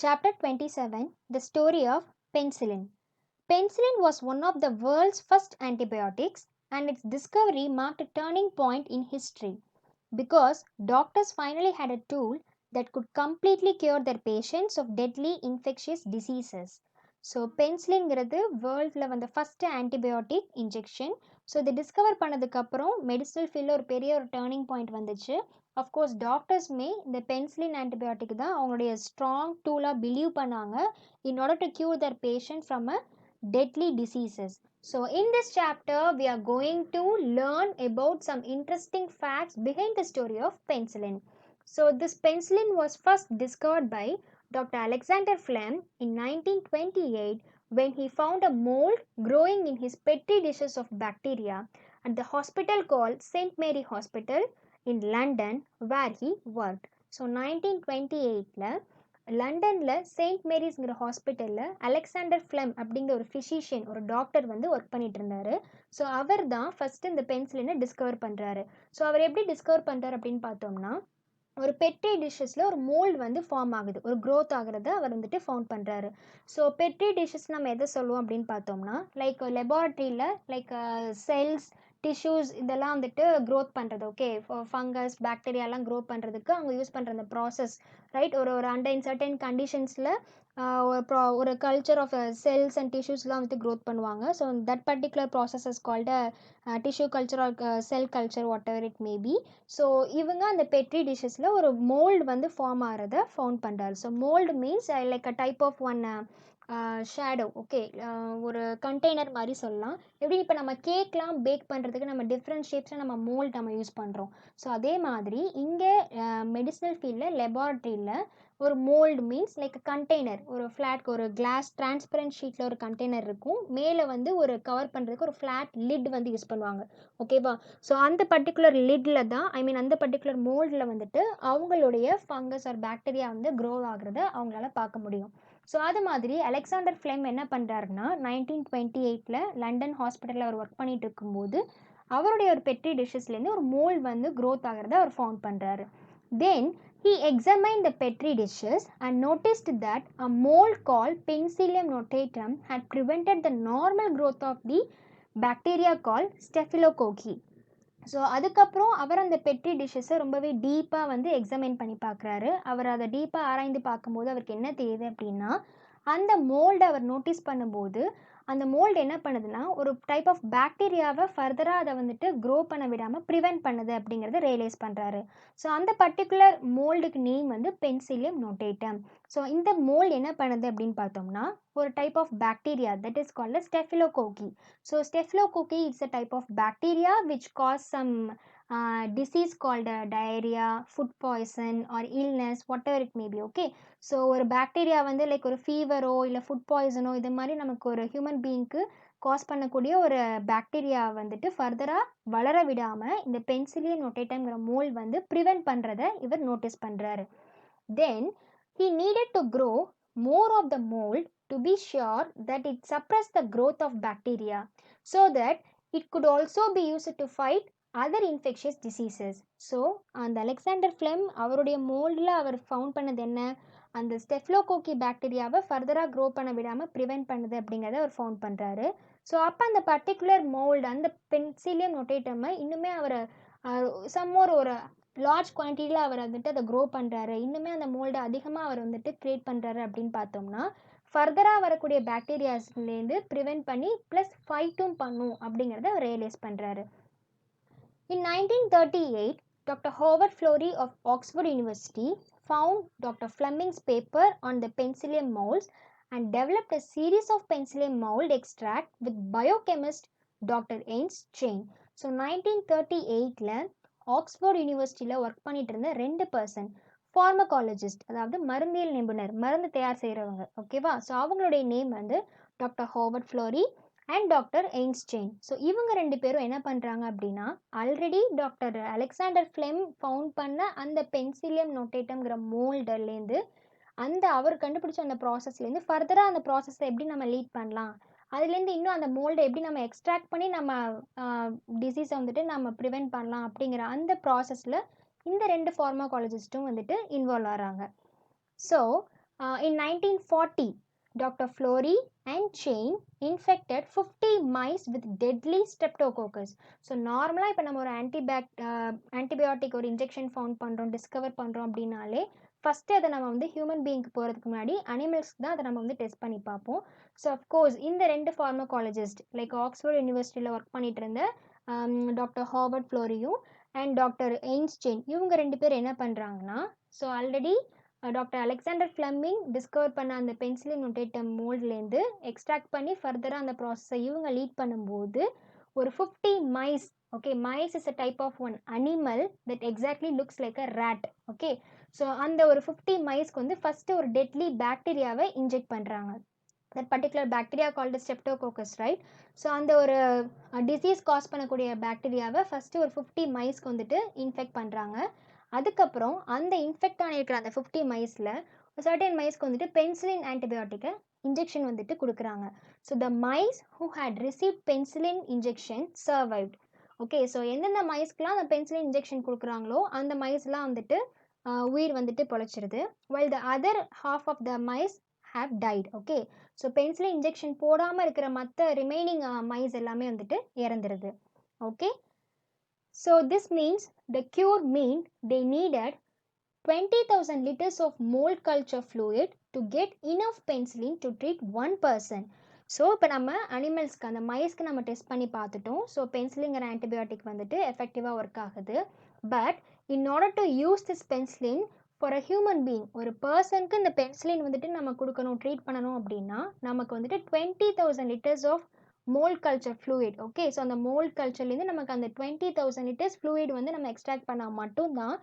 Chapter 27 The Story of Penicillin. Penicillin was one of the world's first antibiotics, and its discovery marked a turning point in history because doctors finally had a tool that could completely cure their patients of deadly infectious diseases. So பென்சிலின்ங்கிறது வேர்ல்டில் வந்த first antibiotic injection. So இதை discover பண்ணதுக்கப்புறம் medicinal ஃபீல்டில் ஒரு பெரிய ஒரு turning point வந்துச்சு. அஃப்கோர்ஸ் டாக்டர்ஸுமே இந்த பென்சிலின் ஆன்டிபயோட்டிக் தான் அவங்களுடைய ஸ்ட்ராங் டூலாக பிலீவ் பண்ணாங்க in order to cure their patient from a deadly diseases. So in this chapter we are going to learn about some interesting facts behind the story of penicillin. So this penicillin was first discovered by Dr. Alexander Fleming in 1928 when he found a mold growing in his petri dishes of bacteria at the hospital called St. Mary Hospital in London where he worked. So 1928 லண்டனில் Saint மேரிஸ்ங்கிற ஹாஸ்பிட்டலில் Alexander phlegm அப்படிங்கிற ஒரு physician ஒரு doctor வந்து work பண்ணிட்டு இருந்தார். So அவர் தான் first இந்த பென்சிலினை டிஸ்கவர் பண்ணுறாரு. ஸோ அவர் எப்படி டிஸ்கவர் பண்ணுறாரு அப்படின்னு பார்த்தோம்னா, ஒரு பெட்ரி டிஷ்ஷஸில் ஒரு மோல்டு வந்து ஃபார்ம் ஆகுது, ஒரு க்ரோத் ஆகிறத அவர் வந்துட்டு ஃபவுண்ட் பண்ணுறாரு. ஸோ பெட்ரி டிஷ்ஷஸ் நம்ம எதை சொல்லுவோம் அப்படின்னு பார்த்தோம்னா, லைக் லெபார்ட்ரியில் லைக் செல்ஸ் டிஷ்யூஸ் இதெல்லாம் வந்துட்டு க்ரோத் பண்ணுறது, ஓகே, ஃபங்கஸ் பாக்டீரியாலாம் க்ரோ பண்ணுறதுக்கு அவங்க யூஸ் பண்ணுற அந்த ப்ராசஸ், ரைட். ஒரு ஒரு அண்டர் சர்டன் கண்டிஷன்ஸில் ஒரு கல்ச்சர் ஆஃப் செல்ஸ் அண்ட் டிஷ்யூஸ்லாம் வந்துட்டு க்ரோத் பண்ணுவாங்க. So that particular process is called tissue culture or cell culture whatever it may be. So இவங்க அந்த பெட்ரி டிஷ்ஷஸில் ஒரு மோல்டு வந்து ஃபார்ம் ஆகிறத ஃபவுண்ட் பண்ணுறாரு. So mould means like a type of one shadow, okay, ஒரு container மாதிரி சொல்லலாம். எப்படி இப்போ நம்ம கேக்லாம் பேக் பண்ணுறதுக்கு நம்ம டிஃப்ரெண்ட் ஷேப்ஸில் நம்ம மோல்டு நம்ம யூஸ் பண்ணுறோம். ஸோ அதே மாதிரி இங்கே மெடிசனல் ஃபீல்டில் லெபார்ட்ரியில் ஒரு மோல்டு மீன்ஸ் லைக் கண்டெய்னர், ஒரு ஃப்ளாட், ஒரு கிளாஸ் டிரான்ஸ்பரண்ட் ஷீட்டில் ஒரு கண்டெய்னர் இருக்கும், மேலே வந்து ஒரு கவர் பண்ணுறதுக்கு ஒரு ஃப்ளாட் லிட் வந்து யூஸ் பண்ணுவாங்க, ஓகேவா. ஸோ அந்த பர்டிகுலர் லிட்டில் தான், ஐ மீன் அந்த பர்டிகுலர் மோல்டில் வந்துட்டு அவங்களுடைய ஃபங்கஸ் ஆர் பாக்டீரியா வந்து க்ரோ ஆகிறத அவங்களால பார்க்க முடியும். ஸோ அது மாதிரி அலெக்சாண்டர் ஃப்ளெம் என்ன பண்ணுறாருன்னா 1928 லண்டன் ஹாஸ்பிட்டலில் அவர் ஒர்க் பண்ணிட்டு இருக்கும்போது அவருடைய ஒரு பெட்ரி டிஷ்ஷஸ்லேருந்து ஒரு மோல்டு வந்து க்ரோத் ஆகிறத அவர் ஃபவுண்ட் பண்ணுறாரு. தென் he examined the petri dishes and noticed that a mold called Penicillium notatum had prevented the normal growth of the bacteria called staphylococci. So அதுக்கப்புறம் அவர் அந்த பெட்ரி டிஷ்ஷஸை ரொம்பவே டீப்பாக வந்து எக்ஸாமின் பண்ணி பார்க்குறாரு. அவர் அதை டீப்பாக ஆராய்ந்து பார்க்கும்போது அவருக்கு என்ன தெரியுது அப்படின்னா, அந்த மோல்டை அவர் நோட்டீஸ் பண்ணும்போது அந்த மோல்டு என்ன பண்ணுதுன்னா ஒரு டைப் ஆஃப் பாக்டீரியாவை ஃபர்தராக அதை வந்துட்டு க்ரோ பண்ண விடாமல் ப்ரிவெண்ட் பண்ணுது அப்படிங்கிறத ரியலைஸ் பண்ணுறாரு. ஸோ அந்த பர்டிகுலர் மோல்டுக்கு நேம் வந்து பென்சிலியம் நோட்டேட்டம். ஸோ இந்த மோல்டு என்ன பண்ணுது அப்படின்னு பார்த்தோம்னா ஒரு type of bacteria that is called ஸ்டெஃபிலோகோக்கி. So ஸ்டெஃபிலோகோக்கி it's a type of bacteria which cos some disease called diarrhea, food poison or illness, whatever it may be, okay. So ஒரு bacteria வந்து like ஒரு ஃபீவரோ இல்லை food பாய்சனோ இது மாதிரி நமக்கு ஒரு human பீயிங்க்கு cos பண்ணக்கூடிய ஒரு பாக்டீரியா வந்துட்டு ஃபர்தராக வளர விடாமல் இந்த பென்சிலியம் நோட்டேட்டம்ங்கிற மோல்டு வந்து ப்ரிவெண்ட் பண்ணுறதை இவர் நோட்டீஸ் பண்ணுறாரு. தென் he needed to grow more of the mold to be sure that it suppressed the growth of bacteria so that it could also be used to fight other infectious diseases. So அந்த Alexander phlegm அவருடைய மோல்டில் அவர் found பண்ணது என்ன, அந்த ஸ்டெஃப்லோகோக்கி பாக்டீரியாவை ஃபர்தராக grow பண்ண விடாமல் prevent பண்ணுது அப்படிங்கிறத அவர் ஃபவுண்ட் பண்ணுறாரு. ஸோ அப்போ அந்த பர்டிகுலர் மோல்டு அந்த பென்சிலியம் நோட்டேட்டமை இன்னுமே அவர் சம்மோர் ஒரு லார்ஜ் குவான்டிட்டியில் அவர் வந்துட்டு அதை க்ரோ பண்ணுறாரு, இன்னுமே அந்த மோல்டை அதிகமாக அவர் வந்துட்டு க்ரியேட் பண்ணுறாரு அப்படின்னு பார்த்தோம்னா ஃபர்தராக வரக்கூடிய பாக்டீரியாஸ்லேருந்து ப்ரிவெண்ட் பண்ணி ப்ளஸ் ஃபைட்டும் பண்ணும் அப்படிங்கிறத அவர் ரியலைஸ் பண்ணுறாரு. In 1938, Dr. Howard Florey of Oxford University found Dr. Fleming's paper on the penicillium molds and developed a series of penicillium mold extract with biochemist Dr. Chain. So 1938 Oxford யூனிவர்சிட்டியில் work பண்ணிட்டு இருந்த 2 person ஃபார்மகாலஜிஸ்ட், அதாவது மருந்தியல் நிபுணர், மருந்து தயார் செய்கிறவங்க, ஓகேவா. ஸோ அவங்களுடைய நேம் வந்து doctor Howard Florey and doctor Einstein. So இவங்க 2 பேரும் என்ன பண்ணுறாங்க அப்படின்னா already doctor Alexander Fleming found பண்ண அந்த பென்சிலியம் நோட்டேட்டம்ங்கிற மோல்டர்லேருந்து அந்த அவர் கண்டுபிடிச்ச அந்த ப்ராசஸ்லேருந்து ஃபர்தராக அந்த ப்ராசஸை எப்படி நம்ம லீட் பண்ணலாம், அதுலேருந்து இன்னும் அந்த மோல்டை எப்படி நம்ம எக்ஸ்ட்ராக்ட் பண்ணி நம்ம டிசீஸை வந்துட்டு நம்ம ப்ரிவெண்ட் பண்ணலாம் அப்படிங்கிற அந்த ப்ராசஸில் இந்த 2 ஃபார்மகாலஜிஸ்ட்டும் வந்துட்டு இன்வால்வ் ஆகிறாங்க. So In 1940, Dr. Florey and Chain infected 50 mice with deadly streptococcus. So நார்மலாக இப்போ நம்ம ஒரு ஆன்டிபயோட்டிக் ஒரு இன்ஜெக்ஷன் ஃபவுண்ட் பண்ணுறோம், டிஸ்கவர் பண்ணுறோம் அப்படின்னாலே ஃபஸ்ட்டு அதை நம்ம வந்து ஹியூமன் பீயிங்க்கு போகிறதுக்கு முன்னாடி அனிமல்ஸ்க்கு தான் அதை நம்ம வந்து டெஸ்ட் பண்ணி பார்ப்போம். ஸோ அஃப்கோர்ஸ் இந்த 2 ஃபார்மகாலஜிஸ்ட் லைக் ஆக்ஸ்ஃபோர்ட் யூனிவர்சிட்டியில் ஒர்க் பண்ணிட்டு இருந்த டாக்டர் ஹார்வர்ட் ஃப்ளோரியும் அண்ட் டாக்டர் எயின்ஸ்டீன் இவங்க 2 பேர் என்ன பண்ணுறாங்கன்னா, so already doctor Alexander Fleming discover பண்ண அந்த பென்சிலின் நொட்டேட்டம் மோல்ட்லேருந்து எக்ஸ்ட்ராக்ட் பண்ணி ஃபர்தராக அந்த ப்ராசஸை இவங்க லீட் பண்ணும்போது ஒரு 50 mice, okay, mice is a type of one animal that exactly looks like a rat. Okay, so அந்த ஒரு 50 மைஸ்க்கு வந்து ஃபஸ்ட்டு ஒரு டெட்லி பாக்டீரியாவை இன்ஜெக்ட் பண்ணுறாங்க. that particular bacteria called streptococcus, right? So அந்த ஒரு டிசீஸ் காஸ் பண்ணக்கூடிய பாக்டீரியாவை ஃபஸ்ட்டு ஒரு 50 மைஸ்க்கு வந்துட்டு இன்ஃபெக்ட் பண்ணுறாங்க. அதுக்கப்புறம் அந்த இன்ஃபெக்ட் ஆகிருக்கிற அந்த 50 மைஸில் சர்டன் மைஸ்க்கு வந்துட்டு பென்சிலின் ஆன்டிபயோட்டிக்கை இன்ஜெக்ஷன் வந்துட்டு கொடுக்குறாங்க. So the mice who had receive penicillin injection survived. Okay, so எந்தெந்த மைஸ்க்கெலாம் அந்த பென்சிலின் இன்ஜெக்ஷன் கொடுக்குறாங்களோ அந்த மைஸ்லாம் வந்துட்டு உயிர் வந்துட்டு பொழைச்சிருது. while the other half of the mice have died. Okay, so penicillin injection போடாமல் இருக்கிற மற்ற ரிமைனிங் மைஸ் எல்லாமே வந்துட்டு இறந்துருது. Okay, so this means the cure mean they needed 20,000 liters of mold culture fluid to get enough penicillin to treat one person. So இப்போ நம்ம அனிமல்ஸ்க்கு அந்த மைஸ்க்கு நம்ம டெஸ்ட் பண்ணி பார்த்துட்டோம். ஸோ பென்சிலிங்கிற ஆன்டிபயோட்டிக் வந்துட்டு எஃபெக்டிவாக ஒர்க் ஆகுது. But in order to use this penicillin for a human being, ஒரு பர்சனுக்கு இந்த பென்சிலின் வந்துட்டு நம்ம கொடுக்கணும், ட்ரீட் பண்ணணும் அப்படின்னா நமக்கு வந்துட்டு 20,000 liters of mould culture fluid. Okay, so அந்த மோல்ட் கல்ச்சர்லேருந்து நமக்கு அந்த 20,000 liters ஃப்ளூயிட் வந்து நம்ம எக்ஸ்ட்ராக்ட் பண்ணால் மட்டும்தான்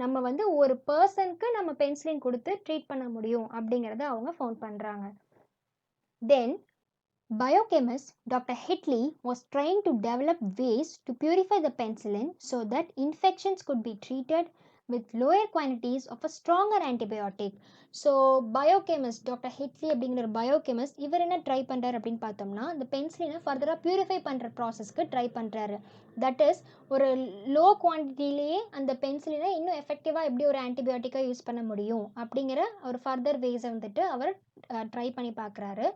நம்ம வந்து ஒரு பர்சனுக்கு நம்ம பென்சிலின் கொடுத்து ட்ரீட் பண்ண முடியும் அப்படிங்கிறத அவங்க ஃபவுண்ட் பண்ணுறாங்க. தென் Biochemist Dr. Heatley was trying to develop ways to purify the penicillin so that infections could be treated with lower quantities of a stronger antibiotic. So biochemist doctor Heatley அப்படிங்கிற ஒரு biochemist இவர் என்ன try பண்ணுறாரு அப்படின்னு பார்த்தோம்னா, இந்த பென்சிலினை ஃபர்தராக purify பண்ணுற ப்ராசஸ்க்கு ட்ரை பண்ணுறாரு. தட் இஸ் ஒரு லோ குவான்டிட்டிலேயே அந்த பென்சிலினை இன்னும் எஃபெக்டிவாக எப்படி ஒரு ஆன்டிபயோட்டிக்காக யூஸ் பண்ண முடியும் அப்படிங்கிற ஒரு ஃபர்தர் வேஸை வந்துட்டு அவர் ட்ரை பண்ணி பார்க்குறாரு.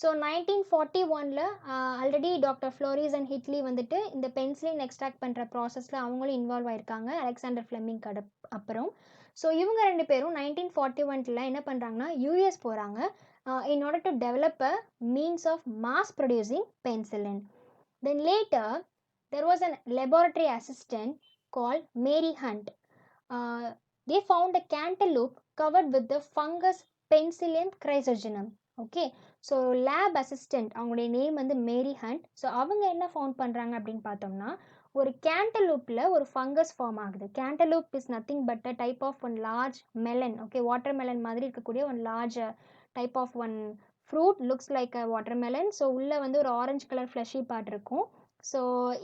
ஸோ 1941 ஆல்ரெடி டாக்டர் ஃப்ளோரிஸ் அண்ட் ஹிட்லி வந்துட்டு இந்த பென்சிலின் எக்ஸ்ட்ராக்ட் பண்ணுற ப்ராசஸில் அவங்களும் இன்வால்வ் ஆயிருக்காங்க அலெக்சாண்டர் ஃப்ளெமிங் அப்புறம். ஸோ இவங்க 2 பேரும் 1941 என்ன பண்ணுறாங்கன்னா யூஎஸ் போகிறாங்க in order to develop a means of mass producing penicillin. Then later there was a laboratory assistant called Mary Hunt. They found a cantaloupe covered with the fungus Penicillium chrysogenum. Okay, so lab assistant அவங்களுடைய name வந்து மேரி hunt. So அவங்க என்ன found பண்ணுறாங்க அப்படின்னு பார்த்தோம்னா, ஒரு கேண்டலூப்பில் ஒரு ஃபங்கஸ் ஃபார்ம் ஆகுது. Cantaloupe is nothing but a type of one large melon. Okay, water melon மாதிரி இருக்கக்கூடிய one large type of one fruit, looks like a water melon. So உள்ளே வந்து ஒரு ஆரஞ்சு கலர் ஃப்ளஷி பார்ட் இருக்கும். So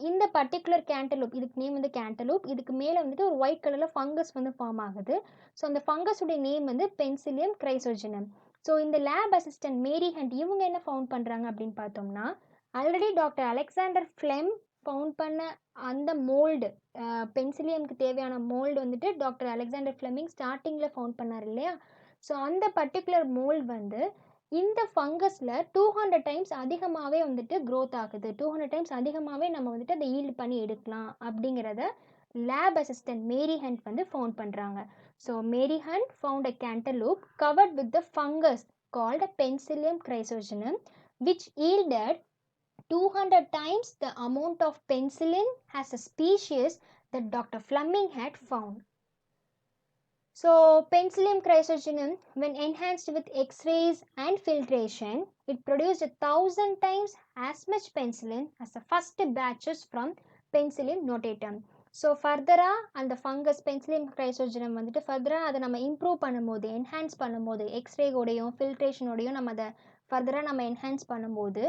இந்த particular cantaloupe, இதுக்கு name வந்து cantaloupe, இதுக்கு மேலே வந்துட்டு ஒரு ஒயிட் கலரில் ஃபங்கஸ் வந்து ஃபார்ம் ஆகுது. ஸோ அந்த ஃபங்கஸுடைய நேம் வந்து பென்சிலியம் கிரைசோஜனம். ஸோ இந்த லேப் அசிஸ்டன்ட் மேரி ஹண்ட் இவங்க என்ன ஃபவுண்ட் பண்ணுறாங்க அப்படின்னு பார்த்தோம்னா, already doctor Alexander Fleming found பண்ண அந்த மோல்டு, பென்சிலியம்க்கு தேவையான மோல்டு வந்துட்டு டாக்டர் அலெக்சாண்டர் ஃப்ளெமிங் ஸ்டார்டிங்கில் ஃபவுண்ட் பண்ணார் இல்லையா? ஸோ அந்த பர்டிகுலர் மோல்டு வந்து இந்த ஃபங்கஸில் 200 டைம்ஸ் அதிகமாகவே வந்துட்டு க்ரோத் ஆகுது. 200 டைம்ஸ் அதிகமாகவே நம்ம வந்துட்டு அதை ஈல்டு பண்ணி எடுக்கலாம் அப்படிங்கிறத லேப் அசிஸ்டன்ட் மேரி ஹண்ட் வந்து ஃபவுண்ட் பண்ணுறாங்க. So Mary Hunt found a cantaloupe covered with the fungus called a Penicillium chrysogenum, which yielded 200 times the amount of penicillin as a species that Dr. Fleming had found. So Penicillium chrysogenum, when enhanced with X-rays and filtration, it produced 1,000 times as much penicillin as the first batches from Penicillium notatum. So ஃபர்தராக அந்த fungus penicillium கிரைசோஜனம் வந்துட்டு ஃபர்தராக அதை நம்ம improve பண்ணும்போது, enhance பண்ணும்போது, எக்ஸ்ரேயோடையும் ஃபில்ட்ரேஷனோடையும் நம்ம அதை ஃபர்தராக நம்ம என்ஹான்ஸ் பண்ணும்போது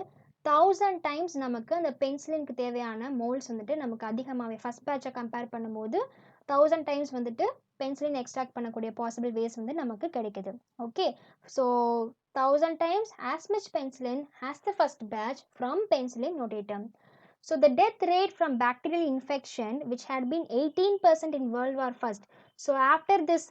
1000 டைம்ஸ் நமக்கு அந்த பென்சிலினுக்கு தேவையான மோல்ஸ் வந்துட்டு நமக்கு அதிகமாகவே ஃபஸ்ட் பேட்சை கம்பேர் பண்ணும்போது 1000 டைம்ஸ் வந்துட்டு பென்சிலின் எக்ஸ்ட்ராக்ட் பண்ணக்கூடிய பாசிபிள் வேஸ் வந்து நமக்கு கிடைக்குது. Okay, so 1000 times as much penicillin as the first batch from Penicillium notatum. So the death rate from bacterial infection, which had been 18% in World War I. So after this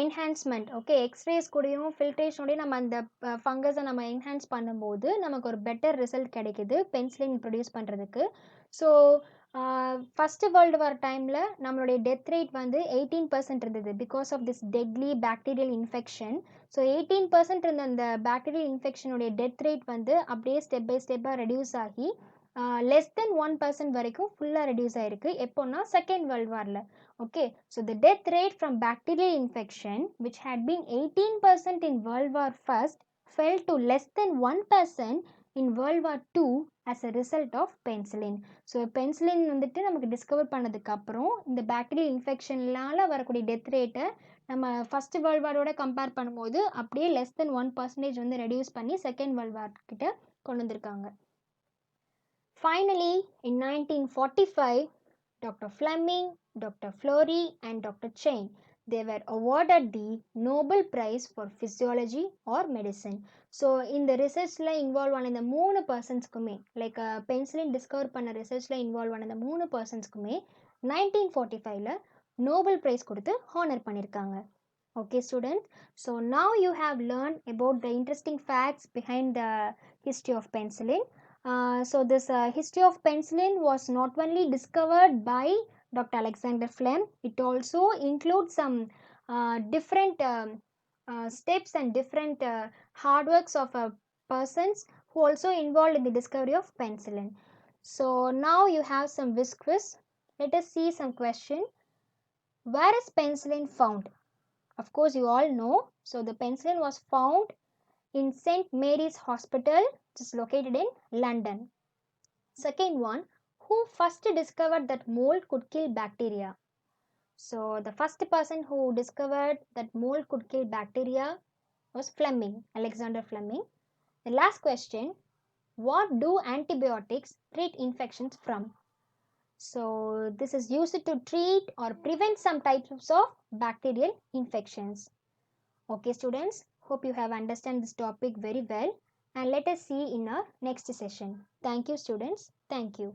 enhancement okay X-rays கூடயும் ஃபில்ட்ரேஷனோடய நம்ம அந்த ஃபங்கஸை நம்ம enhance பண்ணும்போது நமக்கு ஒரு better result கிடைக்குது penicillin produce பண்ணுறதுக்கு. So first world war டைமில் நம்மளுடைய டெத் ரேட் வந்து 18% இருந்தது because of this deadly bacterial infection. So 18% இருந்த அந்த பாக்டீரியல் இன்ஃபெக்ஷனுடைய டெத் ரேட் வந்து அப்படியே ஸ்டெப் பை ஸ்டெப்பாக ரெடியூஸ் ஆகி லெஸ் தென் 1% வரைக்கும் ஃபுல்லாக ரெடியூஸ் ஆகிருக்கு. எப்போன்னா செகண்ட் வேர்ல்டு வாரில். Okay, so the death rate from bacterial infection, which had been 18% in World War I, fell to less than 1% in World War II as a result of penicillin. So penicillin வந்துட்டு நமக்கு discover பண்ணதுக்கு அப்புறம் இந்த bacterial இன்ஃபெக்ஷனால வரக்கூடிய death ரேட்டை நம்ம first world வாரோட compare பண்ணும்போது அப்படியே லெஸ் தென் 1% வந்து ரெடியூஸ் பண்ணி செகண்ட் வேர்ல்டு வார் கிட்ட கொண்டு வந்திருக்காங்க. Finally, in 1945, Dr. Fleming, Dr. Florey and Dr. Chain, they were awarded the Nobel Prize for Physiology or Medicine. So, in the research involved on the 3 persons kume, like penicillin discover panna research involved on the 3 persons kume, 1945 la Nobel Prize koduthu honor pannirukanga. Okay students, so now you have learned about the interesting facts behind the history of penicillin. So this history of penicillin was not only discovered by Dr. Alexander Fleming, it also includes some different steps and different hard works of persons who also involved in the discovery of penicillin. So now you have some whiz quiz. Let us see some question. Where is penicillin found? Of course you all know. So the penicillin was found in St. Mary's Hospital, which is located in London. Second one, who first discovered that mold could kill bacteria? So the first person who discovered that mold could kill bacteria was Fleming, Alexander Fleming. The last question, what do antibiotics treat infections from? So this is used to treat or prevent some types of bacterial infections. Okay students, hope you have understand this topic very well, and let us see in our next session. Thank you students. Thank you.